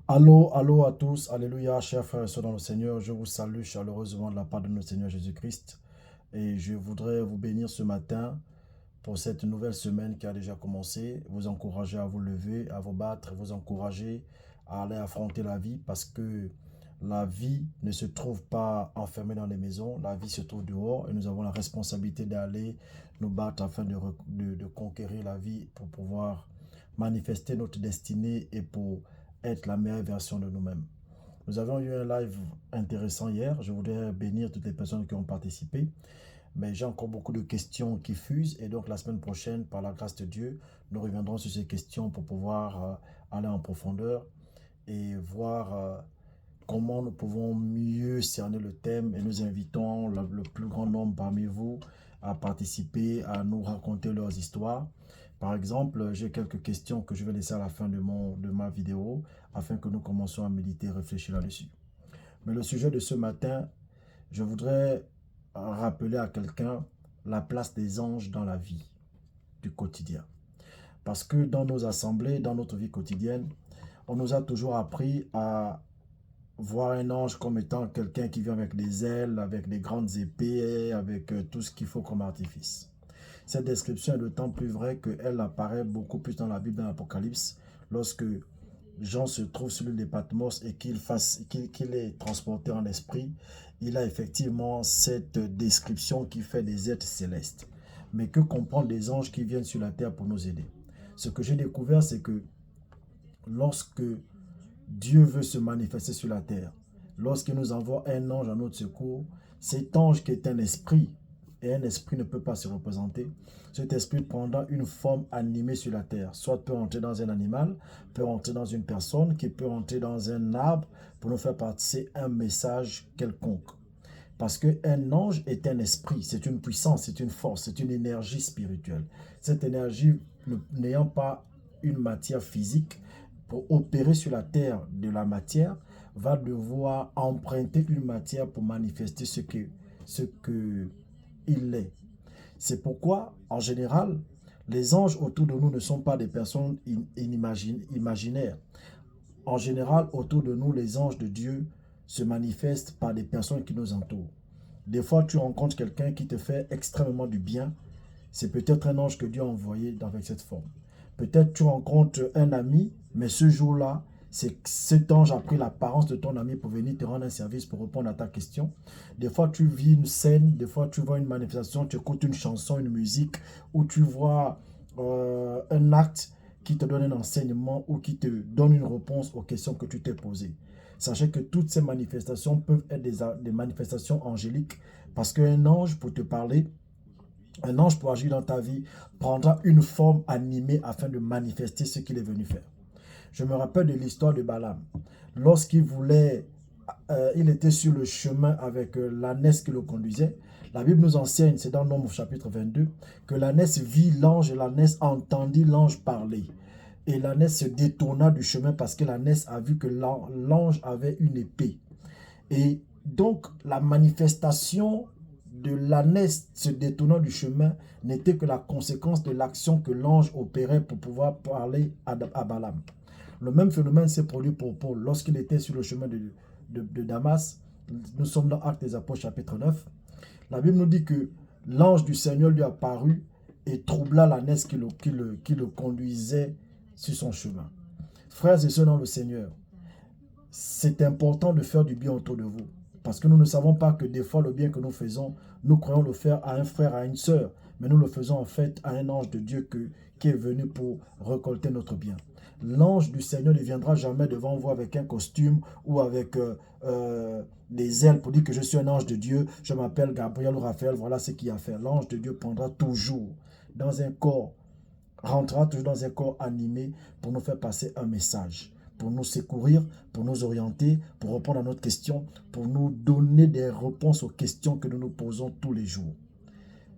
Allô, allô à tous, alléluia, chers frères et sœurs dans le Seigneur, je vous salue chaleureusement de la part de notre Seigneur Jésus-Christ et je voudrais vous bénir ce matin pour cette nouvelle semaine qui a déjà commencé, vous encourager à vous lever, à vous battre, vous encourager à aller affronter la vie parce que la vie ne se trouve pas enfermée dans les maisons, la vie se trouve dehors et nous avons la responsabilité d'aller nous battre afin de conquérir la vie pour pouvoir manifester notre destinée et pour être la meilleure version de nous-mêmes. Nous avons eu un live intéressant hier. Je voudrais bénir toutes les personnes qui ont participé. Mais j'ai encore beaucoup de questions qui fusent. Et donc la semaine prochaine, par la grâce de Dieu, nous reviendrons sur ces questions pour pouvoir aller en profondeur et voir comment nous pouvons mieux cerner le thème. Et nous invitons le plus grand nombre parmi vous à participer, à nous raconter leurs histoires. Par exemple, j'ai quelques questions que je vais laisser à la fin de ma vidéo afin que nous commencions à méditer et réfléchir là-dessus. Mais le sujet de ce matin, je voudrais rappeler à quelqu'un la place des anges dans la vie du quotidien. Parce que dans nos assemblées, dans notre vie quotidienne, on nous a toujours appris à voir un ange comme étant quelqu'un qui vient avec des ailes, avec des grandes épées, avec tout ce qu'il faut comme artifice. Cette description est d'autant plus vraie qu'elle apparaît beaucoup plus dans la Bible, dans l'Apocalypse, lorsque Jean se trouve sur l'île de Patmos et qu'il est transporté en esprit. Il a effectivement cette description qui fait des êtres célestes. Mais que comprendre des anges qui viennent sur la terre pour nous aider? Ce que j'ai découvert, c'est que lorsque Dieu veut se manifester sur la terre, lorsqu'il nous envoie un ange à notre secours, cet ange qui est un esprit, et un esprit ne peut pas se représenter, cet esprit prendra une forme animée sur la terre, soit peut entrer dans un animal, peut entrer dans une personne, qui peut entrer dans un arbre pour nous faire passer un message quelconque. Parce qu'un ange est un esprit, c'est une puissance, c'est une force, c'est une énergie spirituelle. Cette énergie, n'ayant pas une matière physique, pour opérer sur la terre de la matière, va devoir emprunter une matière pour manifester ce que il est. C'est pourquoi, en général, les anges autour de nous ne sont pas des personnes imaginaires. En général, autour de nous, les anges de Dieu se manifestent par des personnes qui nous entourent. Des fois, tu rencontres quelqu'un qui te fait extrêmement du bien. C'est peut-être un ange que Dieu a envoyé avec cette forme. Peut-être tu rencontres un ami, mais ce jour-là, cet ange a pris l'apparence de ton ami pour venir te rendre un service, pour répondre à ta question. Des fois, tu vis une scène, des fois, tu vois une manifestation, tu écoutes une chanson, une musique, ou tu vois un acte qui te donne un enseignement ou qui te donne une réponse aux questions que tu t'es posées. Sachez que toutes ces manifestations peuvent être des manifestations angéliques parce qu'un ange, pour te parler, un ange pour agir dans ta vie, prendra une forme animée afin de manifester ce qu'il est venu faire. Je me rappelle de l'histoire de Balaam. Lorsqu'il voulait, il était sur le chemin avec l'ânesse qui le conduisait. La Bible nous enseigne, c'est dans Nombre chapitre 22, que l'ânesse vit l'ange et l'ânesse entendit l'ange parler. Et l'ânesse se détourna du chemin parce que l'ânesse a vu que l'ange avait une épée. Et donc, la manifestation de l'ânesse se détournant du chemin n'était que la conséquence de l'action que l'ange opérait pour pouvoir parler à Balaam. Le même phénomène s'est produit pour Paul lorsqu'il était sur le chemin de Damas. Nous sommes dans Actes des Apôtres chapitre 9. La Bible nous dit que l'ange du Seigneur lui apparut et troubla l'ânesse qui le conduisait sur son chemin. Frères et sœurs dans le Seigneur, c'est important de faire du bien autour de vous. Parce que nous ne savons pas que des fois le bien que nous faisons, nous croyons le faire à un frère, à une sœur. Mais nous le faisons en fait à un ange de Dieu qui est venu pour récolter notre bien. L'ange du Seigneur ne viendra jamais devant vous avec un costume ou avec des ailes pour dire que je suis un ange de Dieu, je m'appelle Gabriel ou Raphaël, voilà ce qu'il a fait. L'ange de Dieu prendra toujours dans un corps, rentrera toujours dans un corps animé pour nous faire passer un message, pour nous secourir, pour nous orienter, pour répondre à notre question, pour nous donner des réponses aux questions que nous nous posons tous les jours.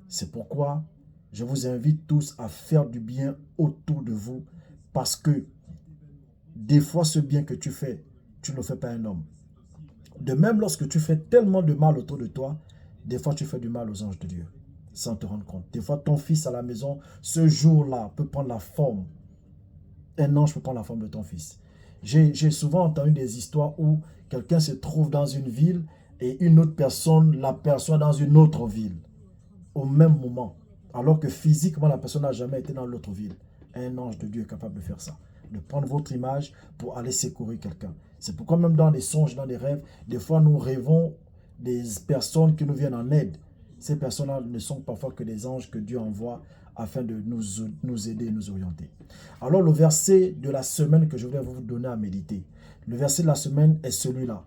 C'est pourquoi je vous invite tous à faire du bien autour de vous, parce que des fois ce bien que tu fais, tu ne le fais pas à un homme. De même, lorsque tu fais tellement de mal autour de toi, des fois tu fais du mal aux anges de Dieu, sans te rendre compte. Des fois ton fils à la maison, ce jour-là, peut prendre la forme, un ange peut prendre la forme de ton fils. J'ai souvent entendu des histoires où quelqu'un se trouve dans une ville et une autre personne l'aperçoit dans une autre ville au même moment, alors que physiquement la personne n'a jamais été dans l'autre ville. Un ange de Dieu est capable de faire ça, de prendre votre image pour aller secourir quelqu'un. C'est pourquoi même dans les songes, dans les rêves, des fois nous rêvons des personnes qui nous viennent en aide. Ces personnes-là ne sont parfois que des anges que Dieu envoie afin de nous aider et nous orienter. Alors le verset de la semaine que je voulais vous donner à méditer, le verset de la semaine est celui-là.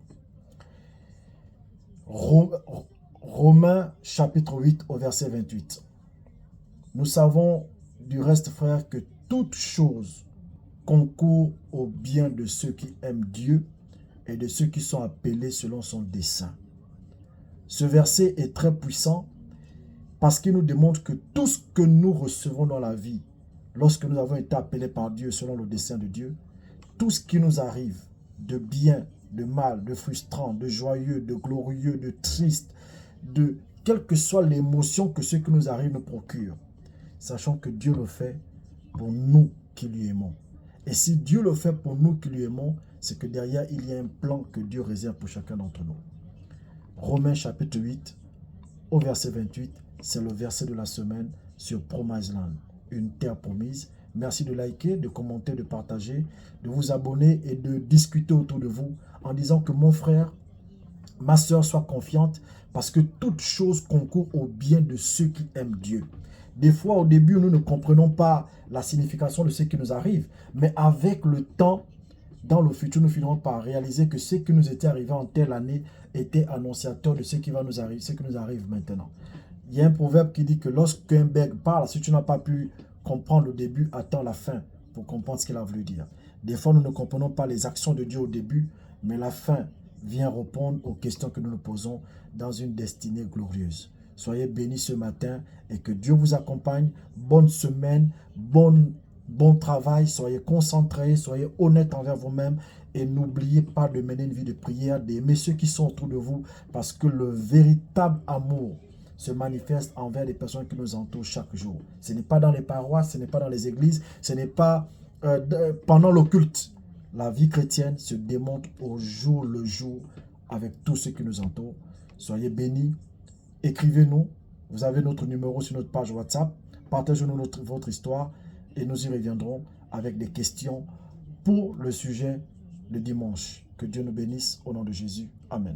Romains chapitre 8 au verset 28. Nous savons du reste, frères, que toute chose concourt au bien de ceux qui aiment Dieu et de ceux qui sont appelés selon son dessein. Ce verset est très puissant parce qu'il nous démontre que tout ce que nous recevons dans la vie, lorsque nous avons été appelés par Dieu selon le dessein de Dieu, tout ce qui nous arrive de bien, de mal, de frustrant, de joyeux, de glorieux, de triste, de quelle que soit l'émotion que ce qui nous arrive nous procure, sachant que Dieu le fait pour nous qui lui aimons. Et si Dieu le fait pour nous qui lui aimons, c'est que derrière, il y a un plan que Dieu réserve pour chacun d'entre nous. Romains chapitre 8, au verset 28, c'est le verset de la semaine sur Promised Land, une terre promise. Merci de liker, de commenter, de partager, de vous abonner et de discuter autour de vous en disant que mon frère, ma soeur soit confiante parce que toute chose concourt au bien de ceux qui aiment Dieu. Des fois, au début, nous ne comprenons pas la signification de ce qui nous arrive, mais avec le temps, dans le futur, nous finirons par réaliser que ce qui nous était arrivé en telle année était annonciateur de ce qui va nous arriver, ce qui nous arrive maintenant. Il y a un proverbe qui dit que lorsqu'un bègue parle, si tu n'as pas pu comprendre le début, attends la fin pour comprendre ce qu'il a voulu dire. Des fois, nous ne comprenons pas les actions de Dieu au début, mais la fin vient répondre aux questions que nous nous posons dans une destinée glorieuse. Soyez bénis ce matin et que Dieu vous accompagne. Bonne semaine, bon travail, soyez concentrés, soyez honnêtes envers vous-même et n'oubliez pas de mener une vie de prière, d'aimer ceux qui sont autour de vous parce que le véritable amour se manifeste envers les personnes qui nous entourent chaque jour. Ce n'est pas dans les paroisses, ce n'est pas dans les églises, ce n'est pas pendant le culte. La vie chrétienne se démontre au jour le jour avec tous ceux qui nous entourent. Soyez bénis, écrivez-nous, vous avez notre numéro sur notre page WhatsApp, partagez-nous votre histoire et nous y reviendrons avec des questions pour le sujet de dimanche. Que Dieu nous bénisse au nom de Jésus. Amen.